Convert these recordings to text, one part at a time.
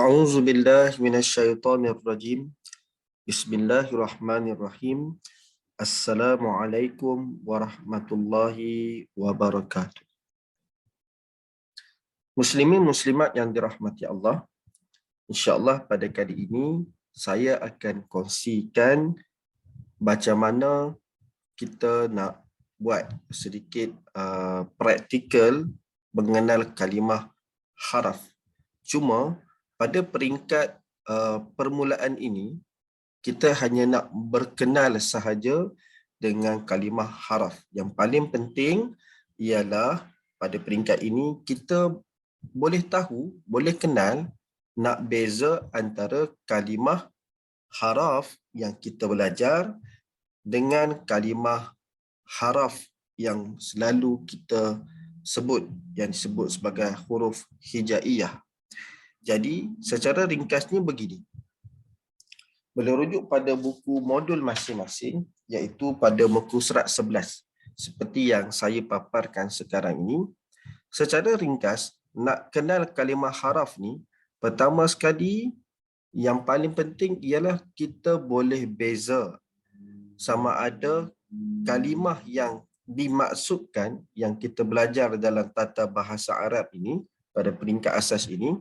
A'udzu billahi minasyaitonir rajim. Bismillahirrahmanirrahim. Assalamualaikum warahmatullahi wabarakatuh. Muslimin muslimat yang dirahmati Allah, insya-Allah pada kali ini saya akan kongsikan macam mana kita nak buat sedikit praktikal mengenal kalimah haraf. Cuma pada peringkat permulaan ini, kita hanya nak berkenal sahaja dengan kalimah haraf. Yang paling penting ialah pada peringkat ini, kita boleh tahu, boleh kenal, nak beza antara kalimah haraf yang kita belajar dengan kalimah haraf yang selalu kita sebut, yang disebut sebagai huruf hijaiyah. Jadi, secara ringkasnya begini. Boleh rujuk pada buku modul masing-masing, iaitu pada muka surat 11. Seperti yang saya paparkan sekarang ini. Secara ringkas, nak kenal kalimah haraf ni, pertama sekali, yang paling penting ialah kita boleh beza sama ada kalimah yang dimaksudkan, yang kita belajar dalam tata bahasa Arab ini, pada peringkat asas ini,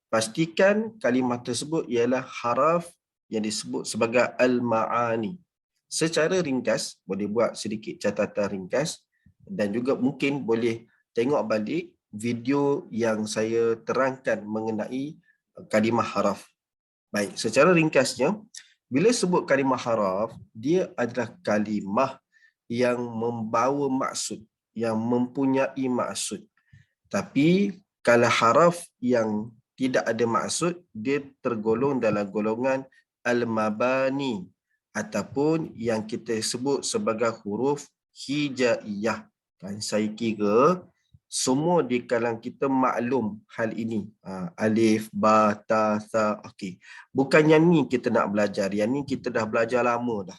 pastikan kalimah tersebut ialah haraf yang disebut sebagai al-ma'ani. Secara ringkas, boleh buat sedikit catatan ringkas dan juga mungkin boleh tengok balik video yang saya terangkan mengenai kalimah haraf. Baik, secara ringkasnya, bila sebut kalimah haraf, dia adalah kalimah yang membawa maksud, yang mempunyai maksud. Tapi kalau haraf yang tidak ada maksud, dia tergolong dalam golongan al-mabani ataupun yang kita sebut sebagai huruf hijaiyah. Kan saya kira semua di kalangan kita maklum hal ini. Alif, ba, ta, sa. Okey. Bukan yang ni kita nak belajar, yang ni kita dah belajar lama dah.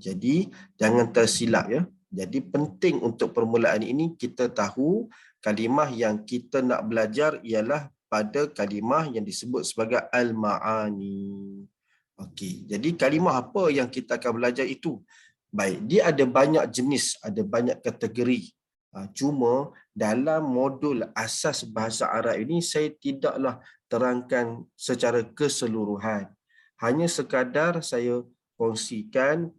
Jadi jangan tersilap ya. Jadi penting untuk permulaan ini kita tahu kalimah yang kita nak belajar ialah pada kalimah yang disebut sebagai al-ma'ani. Okey, jadi kalimah apa yang kita akan belajar itu? Baik, dia ada banyak jenis, ada banyak kategori. Cuma dalam modul asas bahasa Arab ini saya tidaklah terangkan secara keseluruhan. Hanya sekadar saya kongsikan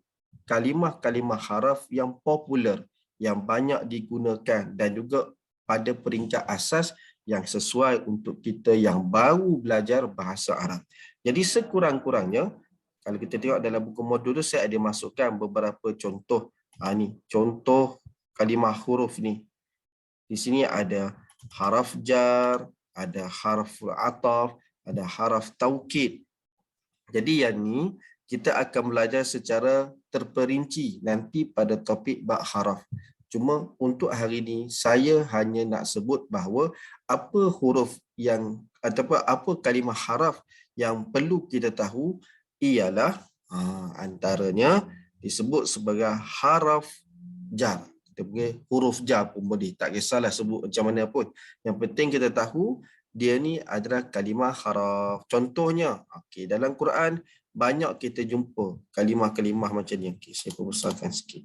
kalimah-kalimah haraf yang popular, yang banyak digunakan dan juga pada peringkat asas yang sesuai untuk kita yang baru belajar bahasa Arab. Jadi sekurang-kurangnya, kalau kita tengok dalam buku modul tu, saya ada masukkan beberapa contoh. Ni, contoh kalimah huruf ni. Di sini ada haraf jar, ada haraf ataf, ada haraf taukid. Jadi yang ni, kita akan belajar secara terperinci nanti pada topik bab haraf. Cuma untuk hari ini, saya hanya nak sebut bahawa apa huruf yang, ataupun apa kalimah haraf yang perlu kita tahu ialah antaranya disebut sebagai haraf jar. Kita panggil huruf jar pun boleh, tak kisahlah sebut macam mana pun. Yang penting kita tahu dia ni adalah kalimah haraf. Contohnya, dalam Quran banyak kita jumpa kalimah-kalimah macam ni. Saya perbesarkan sikit.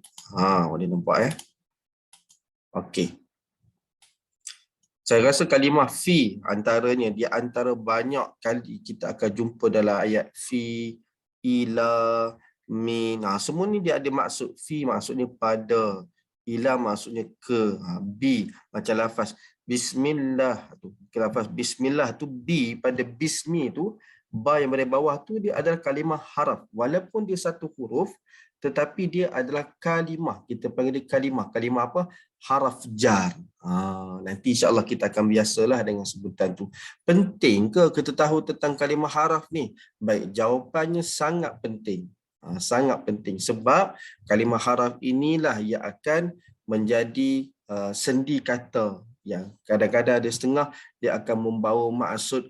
Boleh nampak ya. Okey. Saya rasa kalimah fi antaranya, di antara banyak kali kita akan jumpa dalam ayat fi, ila, min. Semua ni dia ada maksud. Fi maksudnya pada, ila maksudnya ke, bi macam lafaz bismillah tu. Lafaz bismillah tu, bi pada bismi tu, ba yang berada bawah tu dia adalah kalimah haraf. Walaupun dia satu huruf, tetapi dia adalah kalimah. Kita panggil dia kalimah. Kalimah apa? Haraf jar. Nanti insya-Allah kita akan biasalah dengan sebutan tu. Penting ke kita tahu tentang kalimah haraf ni? Baik, jawapannya sangat penting. Sangat penting sebab kalimah haraf inilah yang akan menjadi sendi kata, yang kadang-kadang ada setengah dia akan membawa maksud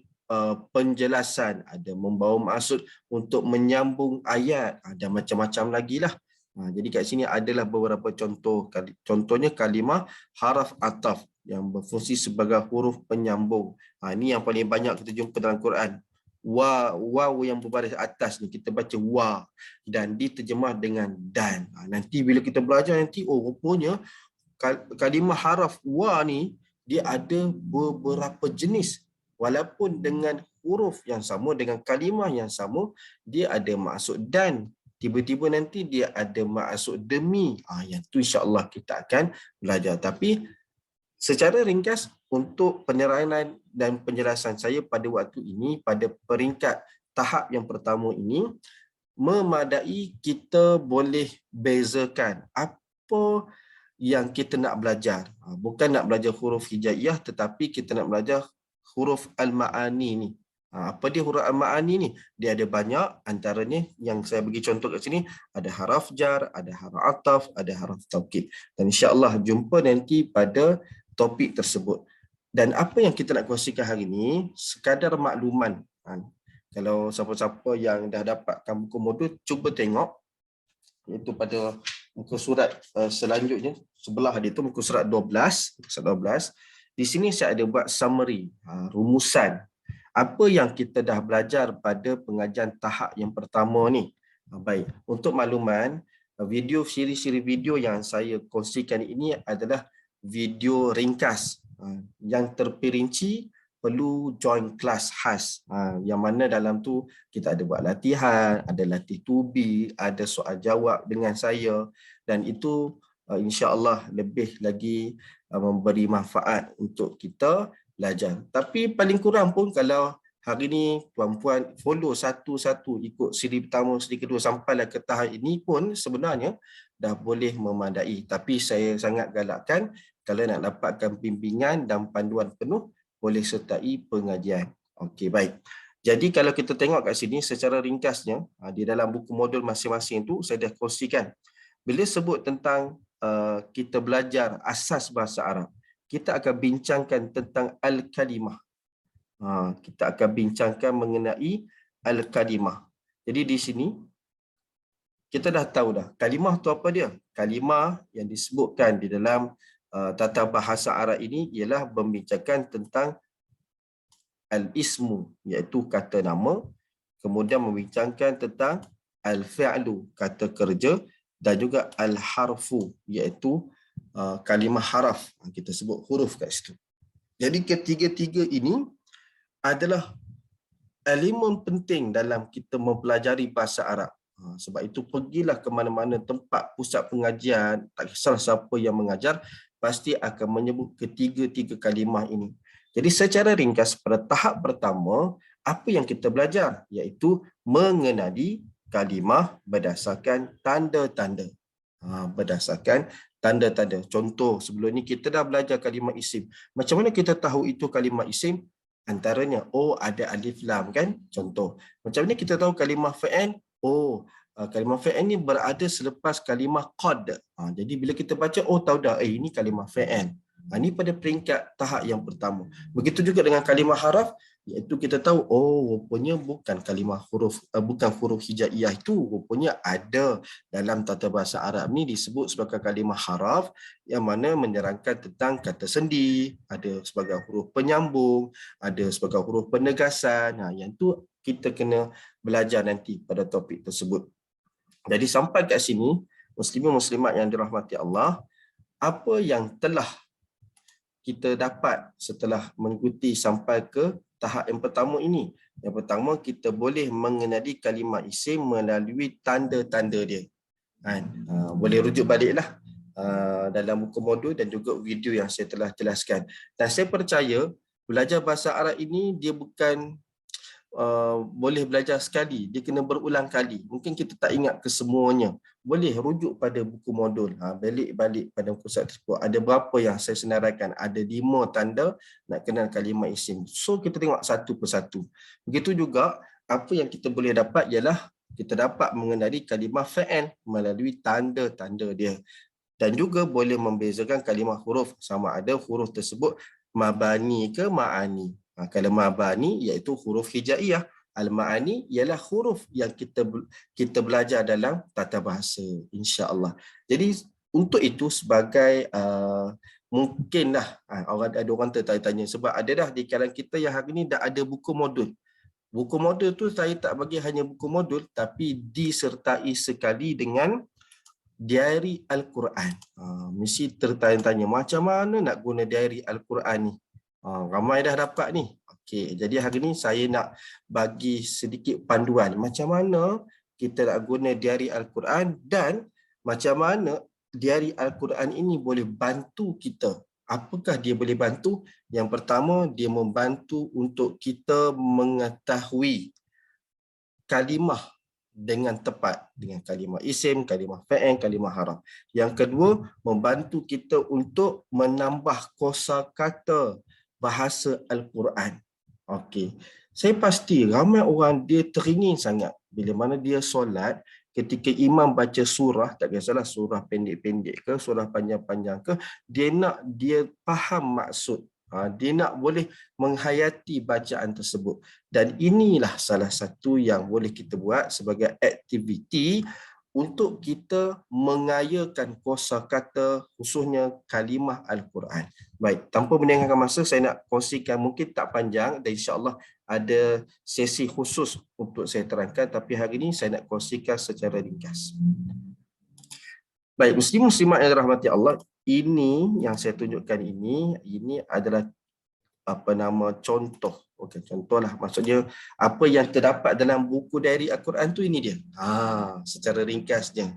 penjelasan, ada membawa maksud untuk menyambung ayat, ada macam-macam lagi lah. Jadi kat sini adalah beberapa contoh. Contohnya kalimah haraf ataf yang berfungsi sebagai huruf penyambung. Ini yang paling banyak kita jumpa dalam Quran. Waw yang berbaris atas ni kita baca wa dan diterjemah dengan dan. Nanti bila kita belajar nanti, rupanya kalimah haraf wa ni dia ada beberapa jenis. Walaupun dengan huruf yang sama, dengan kalimah yang sama, dia ada maksud dan. Tiba-tiba nanti dia ada maksud demi. Yang tu insya-Allah kita akan belajar. Tapi secara ringkas untuk penerangan dan penjelasan saya pada waktu ini, pada peringkat tahap yang pertama ini, memadai kita boleh bezakan apa yang kita nak belajar. Bukan nak belajar huruf hijaiyah, tetapi kita nak belajar huruf al-ma'ani ni. Apa dia huruf al-ma'ani ni? Dia ada banyak, antaranya yang saya bagi contoh kat sini, ada haraf jar, ada haraf ataf, ada haraf taukid. Dan insya-Allah jumpa nanti pada topik tersebut. Dan apa yang kita nak kongsikan hari ini, sekadar makluman. Kalau siapa-siapa yang dah dapatkan buku modul, cuba tengok. Iaitu pada muka surat selanjutnya, sebelah dia tu muka surat 12. Di sini saya ada buat summary, rumusan. Apa yang kita dah belajar pada pengajian tahap yang pertama ni. Baik, untuk makluman, siri-siri video yang saya kongsikan ini adalah video ringkas. Yang terperinci perlu join kelas khas. Yang mana dalam tu kita ada buat latihan, ada latih tubi, ada soal jawab dengan saya. Dan itu insya-Allah lebih lagi memberi manfaat untuk kita belajar. Tapi paling kurang pun kalau hari ni puan-puan follow satu-satu ikut siri pertama, siri kedua sampailah ke tahap ini pun sebenarnya dah boleh memadai. Tapi saya sangat galakkan kalau nak dapatkan bimbingan dan panduan penuh, boleh sertai pengajian. Okey, baik. Jadi kalau kita tengok kat sini secara ringkasnya, di dalam buku modul masing-masing tu saya dah kongsikan. Bila sebut tentang kita belajar asas bahasa Arab, kita akan bincangkan tentang al-kalimah. Kita akan bincangkan mengenai al-kalimah. Jadi di sini kita dah tahu dah kalimah tu apa dia. Kalimah yang disebutkan di dalam tata bahasa Arab ini ialah membincangkan tentang al-ismu, iaitu kata nama, kemudian membincangkan tentang al-fi'lu, kata kerja, dan juga al-harfu, iaitu kalimah haraf, kita sebut huruf kat situ. Jadi ketiga-tiga ini adalah elemen penting dalam kita mempelajari bahasa Arab. Sebab itu pergilah ke mana-mana tempat pusat pengajian, tak kisah siapa yang mengajar, pasti akan menyebut ketiga-tiga kalimah ini. Jadi secara ringkas pada tahap pertama, apa yang kita belajar? Iaitu mengenali kalimah berdasarkan tanda-tanda. Berdasarkan tanda-tanda. Contoh, sebelum ni kita dah belajar kalimah isim. Macam mana kita tahu itu kalimah isim? Antaranya, ada alif lam kan? Contoh. Macam mana kita tahu kalimah fa'il? Kalimah fa'il ni berada selepas kalimah qad. Jadi bila kita baca, tahu dah, ini kalimah fa'il. Ini pada peringkat tahap yang pertama. Begitu juga dengan kalimah haraf, iaitu kita tahu, rupanya bukan kalimah huruf, bukan huruf hijaiyah itu, rupanya ada dalam tata bahasa Arab ni disebut sebagai kalimah haraf yang mana menerangkan tentang kata sendi, ada sebagai huruf penyambung, ada sebagai huruf penegasan. Yang tu kita kena belajar nanti pada topik tersebut. Jadi sampai kat sini, muslimin muslimat yang dirahmati Allah, apa yang telah kita dapat setelah mengikuti sampai ke tahap yang pertama ini. Yang pertama, kita boleh mengenali kalimah isim melalui tanda-tanda dia. Boleh rujuk baliklah dalam buku modul dan juga video yang saya telah jelaskan. Dan saya percaya belajar bahasa Arab ini dia bukan boleh belajar sekali, dia kena berulang kali. Mungkin kita tak ingat kesemuanya. Boleh rujuk pada buku modul, balik pada muka surat tersebut. Ada berapa yang saya senaraikan? Ada 5 tanda nak kenal kalimah isim. So kita tengok satu persatu. Begitu juga apa yang kita boleh dapat ialah kita dapat mengenali kalimah fa'il melalui tanda-tanda dia. Dan juga boleh membezakan kalimah huruf, sama ada huruf tersebut mabani ke ma'ani. Kalau mabani iaitu huruf hijaiyah, Al-Ma'ani ialah huruf yang kita belajar dalam tata bahasa, insya-Allah. Jadi untuk itu sebagai mungkinlah ada orang tertanya-tanya sebab ada dah di kalangan kita yang hari ni dah ada buku modul. Buku modul tu saya tak bagi hanya buku modul tapi disertai sekali dengan diary Al-Quran. Mesti tertanya-tanya macam mana nak guna diary Al-Quran ni. Ramai dah dapat ni. Okey, jadi hari ni saya nak bagi sedikit panduan macam mana kita nak guna diary Al-Quran dan macam mana diary Al-Quran ini boleh bantu kita. Apakah dia boleh bantu? Yang pertama, dia membantu untuk kita mengetahui kalimah dengan tepat, dengan kalimah isim, kalimah fa'il, kalimah harf. Yang kedua, membantu kita untuk menambah kosakata bahasa Al-Quran. Okey. Saya pasti ramai orang dia teringin sangat bila mana dia solat, ketika imam baca surah, tak kisahlah surah pendek-pendek ke, surah panjang-panjang ke, dia faham maksud. Dia nak boleh menghayati bacaan tersebut. Dan inilah salah satu yang boleh kita buat sebagai aktiviti untuk kita mengayakan kosakata khususnya kalimah Al-Quran. Baik, tanpa meninggalkan masa, saya nak kongsikan mungkin tak panjang dan insya-Allah ada sesi khusus untuk saya terangkan, tapi hari ini saya nak kongsikan secara ringkas. Baik, muslim-muslimat yang dirahmati Allah, ini yang saya tunjukkan ini adalah contoh. Okey, contohlah, maksudnya apa yang terdapat dalam buku diary Al-Quran tu ini dia. Secara ringkasnya.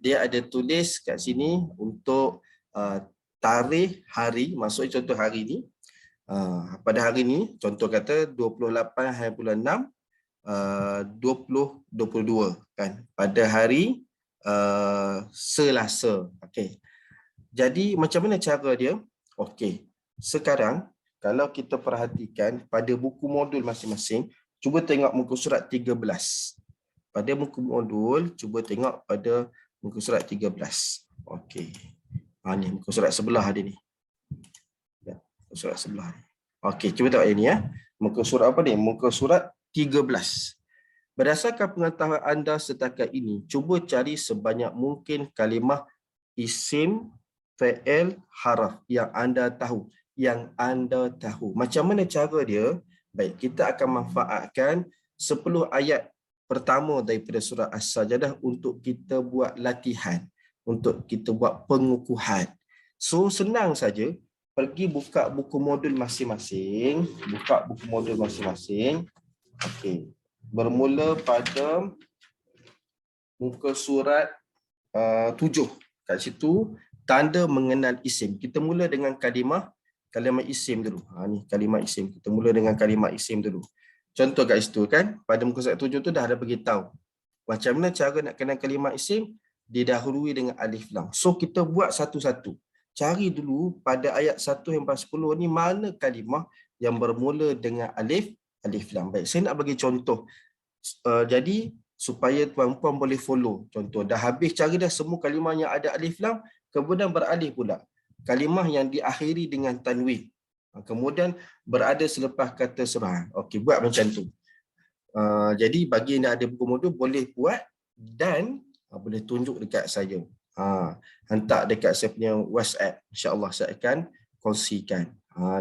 Dia ada tulis kat sini untuk tarikh hari, maksudnya contoh hari ni. Pada hari ni, contoh kata 28 hari bulan 6 2022 kan. Pada hari Selasa. Okey. Jadi macam mana cara dia? Okey. Sekarang kalau kita perhatikan pada buku modul masing-masing, cuba tengok muka surat 13. Pada buku modul, cuba tengok pada muka surat 13. Okey. Ni muka surat sebelah dia ni. Ya, muka surat sebelah ni. Okey, cuba tengok ini ya. Muka surat apa ni? Muka surat 13. Berdasarkan pengetahuan anda setakat ini, cuba cari sebanyak mungkin kalimah isim, fa'il, harf yang anda tahu. Macam mana cara dia? Baik, kita akan manfaatkan 10 ayat pertama daripada surah As-Sajdah untuk kita buat latihan, untuk kita buat pengukuhan. So, senang saja. Pergi buka buku modul masing-masing. Okey. Bermula pada muka surat 7. Kat situ, tanda mengenal isim. Kita mula dengan kalimah isim dulu. Ni kalimah isim. Kita mula dengan kalimah isim dulu. Contoh kat situ kan, pada muka surat 7 tu dah ada beritahu macam mana cara nak kenal kalimah isim, didahului dengan alif lam. So kita buat satu-satu. Cari dulu pada ayat 1 hingga 10 ni mana kalimah yang bermula dengan alif lam. Baik, saya nak bagi contoh. Jadi supaya tuan-puan boleh follow. Contoh, dah habis cari dah semua kalimah yang ada alif lam, kemudian beralih pula kalimah yang diakhiri dengan tanwin. Kemudian berada selepas kata surah. Okey, buat macam tu. Jadi bagi yang ada buku modul boleh buat dan boleh tunjuk dekat saya. Hantar dekat saya punya WhatsApp. InsyaAllah saya akan kongsikan.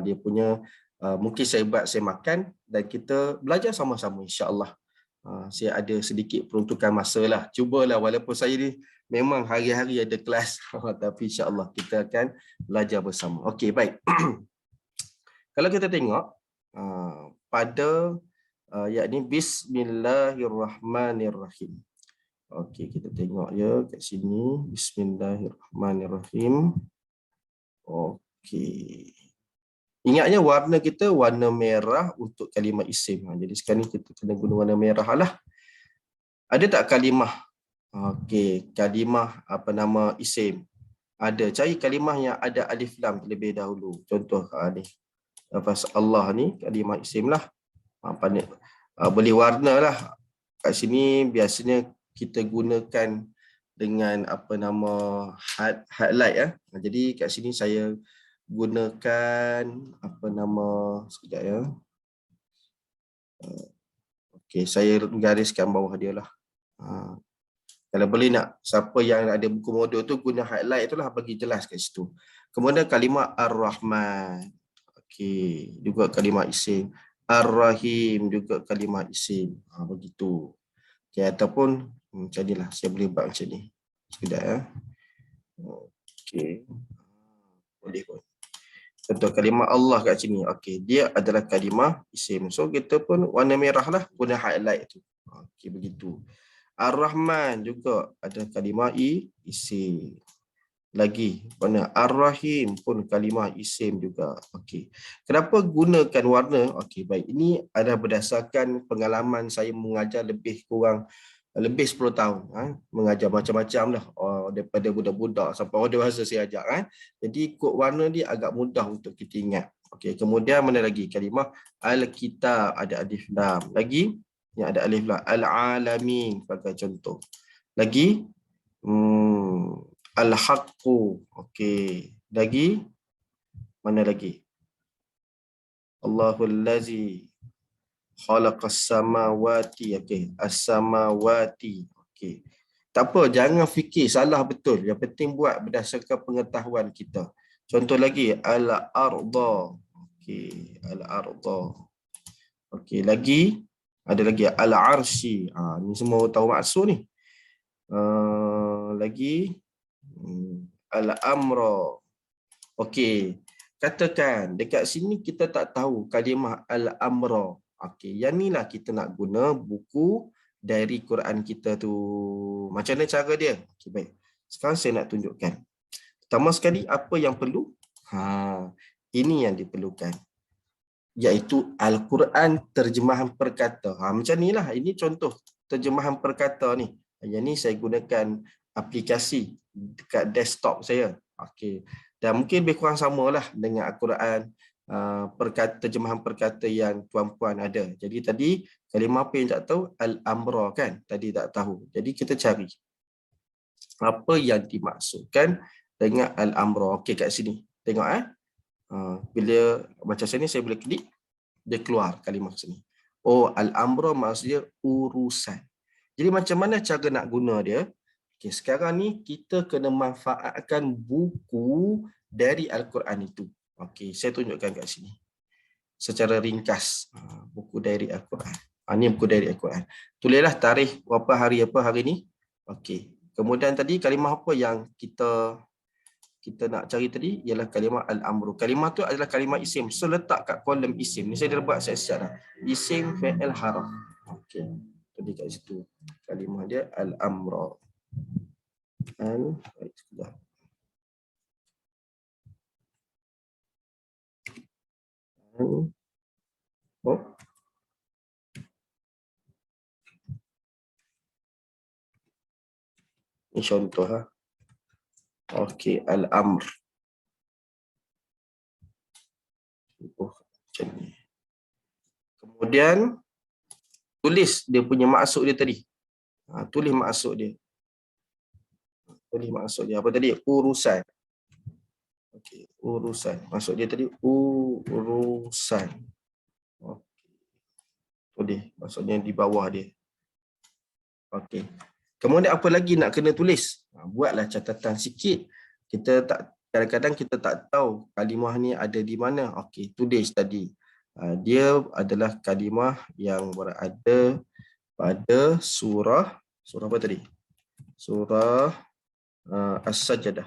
Dia punya mungkin saya buat, saya makan dan kita belajar sama-sama insyaAllah. Saya ada sedikit peruntukan masa lah. Cubalah walaupun saya ni memang hari-hari ada kelas. Tapi insyaAllah kita akan belajar bersama. Okey, baik. Kalau kita tengok pada yakni Bismillahirrahmanirrahim. Okey, kita tengok ya kat sini. Bismillahirrahmanirrahim. Okey. Ingatnya warna kita warna merah untuk kalimah isim. Jadi sekarang ni kita kena guna warna merah lah. Ada tak kalimah? Okey, kalimah isim. Ada. Cari kalimah yang ada alif lam terlebih dahulu. Contoh ni. Lafaz Allah ni kalimah isim lah. Boleh warna lah. Kat sini biasanya kita gunakan dengan highlight ya. Jadi kat sini saya gunakan sekejap ya. Okey, saya gariskan bawah dia lah. Kalau boleh nak, siapa yang ada buku modul tu guna highlight itulah bagi jelas kat situ. Kemudian kalimah Ar-Rahman. Okey, juga kalimah isim. Ar-Rahim juga kalimah isim. Begitu. Okey, ataupun macam inilah saya boleh buat macam ni. Sekejap ya. Okey. Boleh pun. Contoh kalimah Allah kat sini. Okey, dia adalah kalimah isim. So kita pun warna merah lah guna highlight tu. Okey, begitu. Ar-Rahman juga ada kalimah isim. Lagi warna Ar-Rahim pun kalimah isim juga. Okey. Kenapa gunakan warna? Okey, baik. Ini adalah berdasarkan pengalaman saya mengajar lebih 10 tahun, mengajar macam-macam lah, daripada budak-budak sampai orang dewasa saya ajar, Jadi kod warna dia agak mudah untuk kita ingat. Okey, kemudian mana lagi? Kalimah Al-Kitab ada alif lam. Lagi yang ada alif lam, Al-Alamin sebagai contoh. Lagi Al-Haqqu. Okey. Lagi mana lagi? Allahul Lazi khalaqas samawati. Okey, as-samawati. Okey. Tak apa, jangan fikir salah betul. Yang penting buat berdasarkan pengetahuan kita. Contoh lagi, al-ardha. Okey, al-ardha. Okey, lagi ada lagi al-arsy. Ni semua tahu maksud ni. Lagi al-amra. Okey. Katakan dekat sini kita tak tahu kalimah al-amra. Okey, yang ni lah kita nak guna buku dari Quran kita tu. Macam mana cara dia? Okey, baik. Sekarang saya nak tunjukkan. Pertama sekali, apa yang perlu? Ini yang diperlukan. Iaitu Al-Quran terjemahan perkata. Macam ni lah. Ini contoh terjemahan perkata ni. Yang ni saya gunakan aplikasi dekat desktop saya. Okey. Dan mungkin lebih kurang samalah dengan Al-Quran terjemahan perkata yang tuan-puan ada. Jadi tadi kalimah apa yang tak tahu? Al-Amra kan? Tadi tak tahu. Jadi kita cari apa yang dimaksudkan dengan Al-Amra. Okey, kat sini. Tengok bila macam sini saya boleh klik, dia keluar kalimah sini. Oh, Al-Amra maksudnya urusan. Jadi macam mana cara nak guna dia? Okay, sekarang ni kita kena manfaatkan buku dari Al-Quran itu. Okey, saya tunjukkan kat sini. Secara ringkas, buku dari Al-Quran. Ini buku dari Al-Quran. Tulislah tarikh berapa hari ni. Okey. Kemudian tadi kalimah apa yang kita nak cari tadi ialah kalimah al-amru. Kalimah tu adalah kalimah isim. So letak kat kolom isim. Ni saya dah buat siap-siap dah. Isim fi'il harf. Okey. Tadi kat situ. Kalimah dia al-amra. Baik, sekejap. Ini contoh Okey, al-amr. Macam ni. Kemudian tulis dia punya maksud dia tadi. Tulis maksud dia. Apa tadi? Urusan. Okey, urusan. Maksud dia tadi urusan. Okey. Tulis maksudnya di bawah dia. Okey. Kemudian apa lagi nak kena tulis? Buatlah catatan sikit. Kadang-kadang kita tak tahu kalimah ni ada di mana. Okey, tulis tadi. Dia adalah kalimah yang berada pada surah apa tadi? Surah As-Sajdah.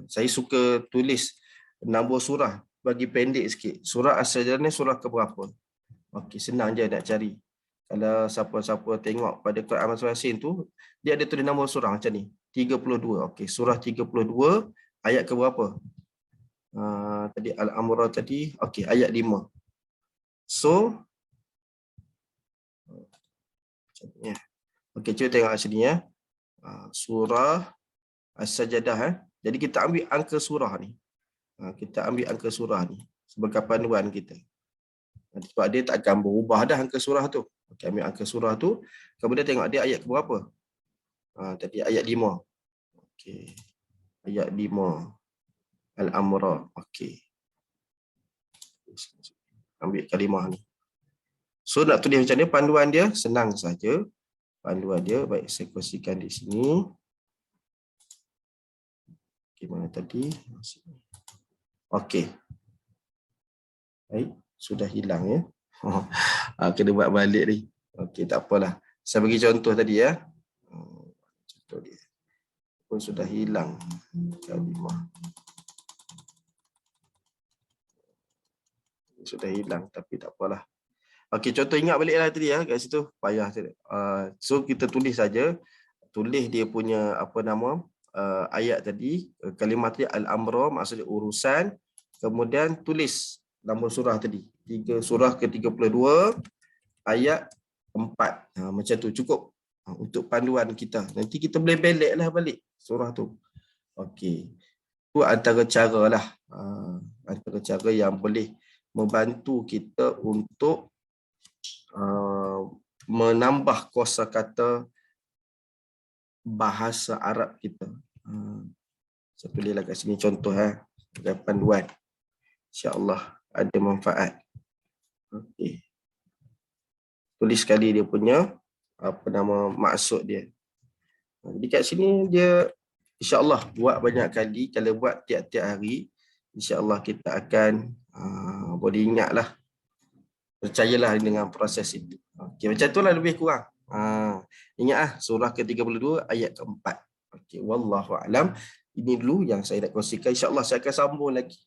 Saya suka tulis nombor surah bagi pendek sikit. Surah As-Sajdah ni surah ke berapa? Okey, senang je nak cari. Kalau siapa-siapa tengok pada Quran masing-masing tu, dia ada tulis nombor surah macam ni. 32. Okey, surah 32 ayat ke berapa? Tadi Al-Amra tadi. Okey, ayat 5. So macam ni. Okey, cuba tengok kat sini surah As-Sajdah. Jadi kita ambil angka surah ni. Kita ambil angka surah ni sebagai panduan kita. Sebab dia tak akan berubah dah angka surah tu. Okey, ambil angka surah tu, kemudian tengok dia ayat ke berapa. Tadi ayat 5. Okey. Ayat 5. Al-Amra. Okey. Ambil kalimah ni. So nak tulis macam ni, panduan dia senang saja. Panduan dia, baik saya kongsikan di sini. Okay, mana tadi? Okey. Baik, sudah hilang ya. Kena buat balik ni. Okey, tak apalah. Saya bagi contoh tadi ya. Contoh dia. Pun sudah hilang. Kalimah. Sudah hilang tapi tak apalah. Okey, contoh ingat baliklah tadi ya kat situ. Payah tadi. So kita tulis saja. Tulis dia punya apa nama ayat tadi, kalimah tadi al-amra maksudnya urusan. Kemudian tulis nama surah tadi. Surah ke-32 ayat 4. Macam tu cukup untuk panduan kita. Nanti kita boleh beliklah balik surah tu. Okey. Itu antara caralah. Antara cara yang boleh membantu kita untuk menambah kosakata bahasa Arab kita. Saya tulislah kat sini contoh dan panduan. InsyaAllah ada manfaat. Okey. Tulis sekali dia punya apa nama maksud dia. Jadi kat sini dia insya-Allah buat banyak kali, kalau buat tiap-tiap hari insya-Allah kita akan boleh ingatlah. Percayalah dengan proses itu. Okey, macam itulah lebih kurang. Ingat surah ke-32 ayat ke-4. Okey, wallahu alam. Ini dulu yang saya nak kongsikan. InsyaAllah saya akan sambung lagi.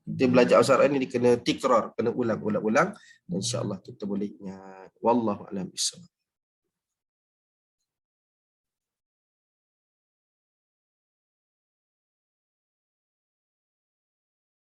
Kita belajar Al-Quran ini kena tikrar, kena ulang-ulang. Dan insyaAllah kita boleh ingat. Wallahu alam bisawab.